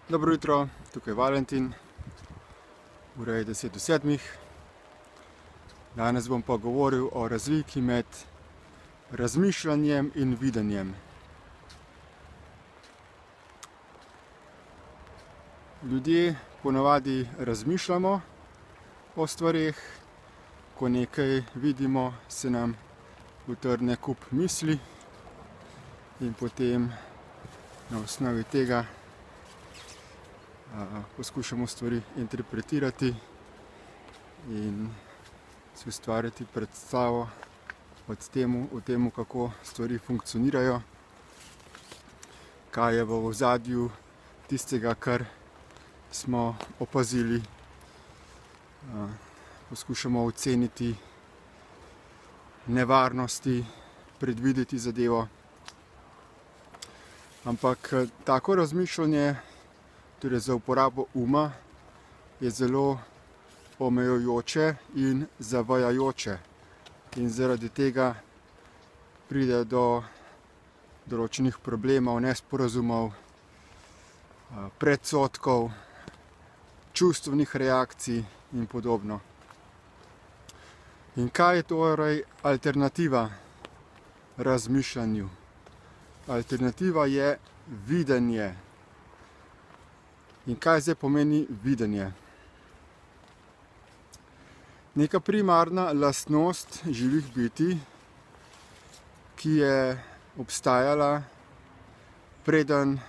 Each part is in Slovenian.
Dobro jutro, tukaj je Valentin, ura je 6:50. Danes bom pa govoril o razliki med razmišljanjem in videnjem. Ljudje ponavadi razmišljamo o stvareh, ko nekaj vidimo, se nam utrne kup misli in potem na osnovi tega poskušamo stvari interpretirati in si ustvariti predstavo o tem, kako stvari funkcionirajo, kaj je v ozadju tistega, kar smo opazili. Poskušamo oceniti nevarnosti, predvideti zadevo. Ampak tako razmišljanje, torej za uporabo uma, je zelo omejujoče in zavajajoče. In zaradi tega pride do določenih problemov, nesporazumov, predsodkov, čustvenih reakcij in podobno. In kaj je torej alternativa razmišljanju? Alternativa je videnje. In kaj zdaj pomeni videnje? Neka primarna lastnost živih bitij, ki je obstajala, preden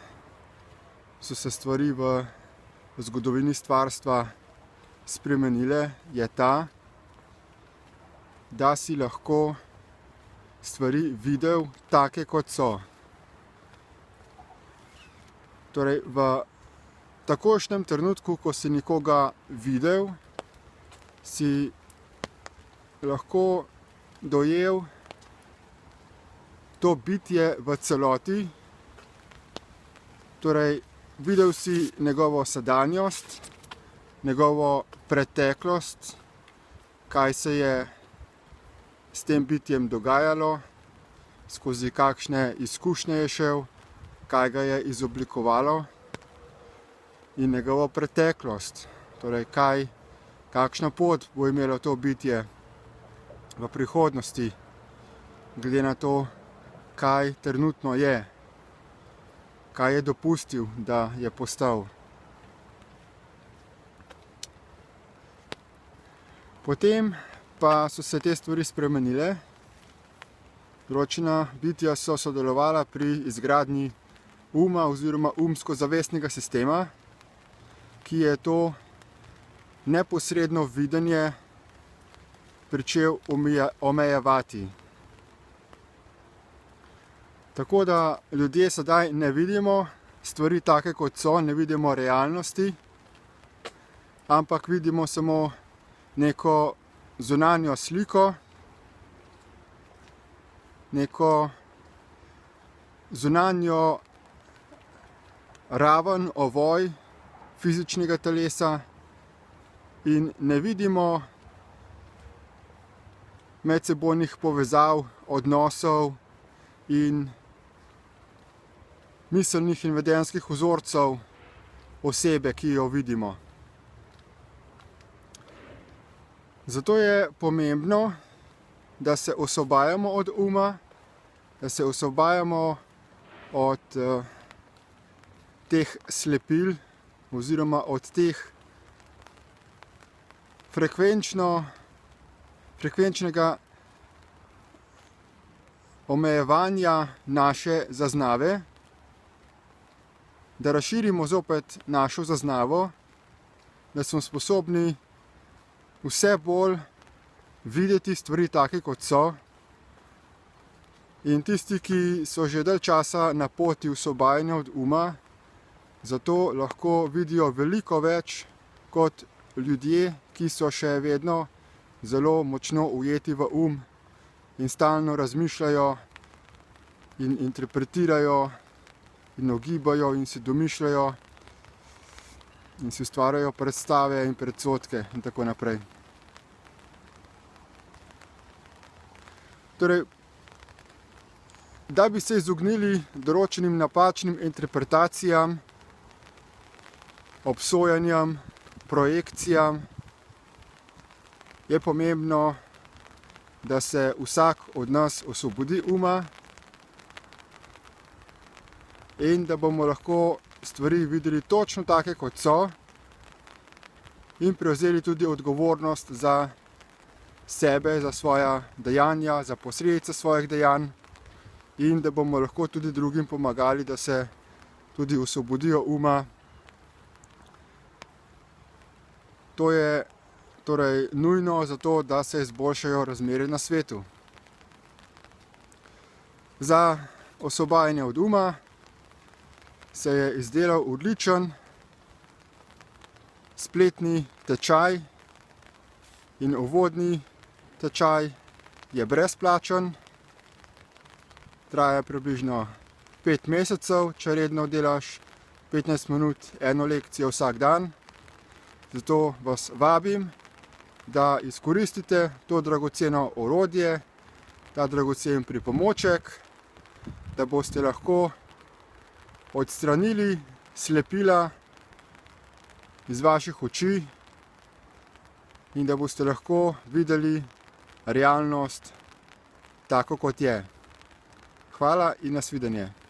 so se stvari v zgodovini stvarstva spremenile, je ta, da si lahko stvari videl take, kot so. Torej, v takošnjem trenutku, ko si nekoga videl, si lahko dojel to bitje v celoti. Torej, videl si njegovo sedanjost, njegovo preteklost, kaj se je s tem bitjem dogajalo, skozi kakšne izkušnje je šel, kaj ga je izoblikovalo, in njegovo preteklost, torej kakšna pot bo imelo to bitje v prihodnosti, glede na to, kaj trenutno je, kaj je dopustil, da je postal. Potem pa so se te stvari spremenile. Določena bitja so sodelovala pri izgradnji uma oziroma umsko-zavestnega sistema, ki je to neposredno videnje pričel omejevati. Tako da ljudje sedaj ne vidimo stvari take, kot so, ne vidimo realnosti, ampak vidimo samo neko zunanjo sliko, neko zunanjo raven, ovoj fizičnega telesa in ne vidimo medsebojnih povezav, odnosov in miselnih in vedenjskih vzorcev osebe, ki jo vidimo. Zato je pomembno, da se osvobajamo od uma, da se osvobajamo od teh slepil oziroma od teh frekvenčnega omejevanja naše zaznave, da razširimo zopet našo zaznavo, da smo sposobni vse bolj videti stvari take, kot so. In tisti, ki so že dalj časa na poti osvobajanja od uma, zato lahko vidijo veliko več kot ljudje, ki so še vedno zelo močno ujeti v um in stalno razmišljajo in interpretirajo in ogibajo in si domišljajo in si ustvarjajo predstave in predsodke in tako naprej. Torej, da bi se izognili določenim napačnim interpretacijam, obsojanjem, projekcijam, je pomembno, da se vsak od nas osvobodi uma in da bomo lahko stvari videli točno take, kot so, in prevzeli tudi odgovornost za sebe, za svoja dejanja, za posledice svojih dejanj, in da bomo lahko tudi drugim pomagali, da se tudi osvobodijo uma. To je torej nujno zato, da se izboljšajo razmere na svetu. Za osvobajanje od uma se je izdelal odličen spletni tečaj in uvodni tečaj je brezplačen. Traja približno 5 mesecev, če redno delaš 15 minut eno lekcijo vsak dan. Zato vas vabim, da izkoristite to dragoceno orodje, ta dragocen pripomoček, da boste lahko odstranili slepila iz vaših oči in da boste lahko videli realnost tako, kot je. Hvala in nasvidenje.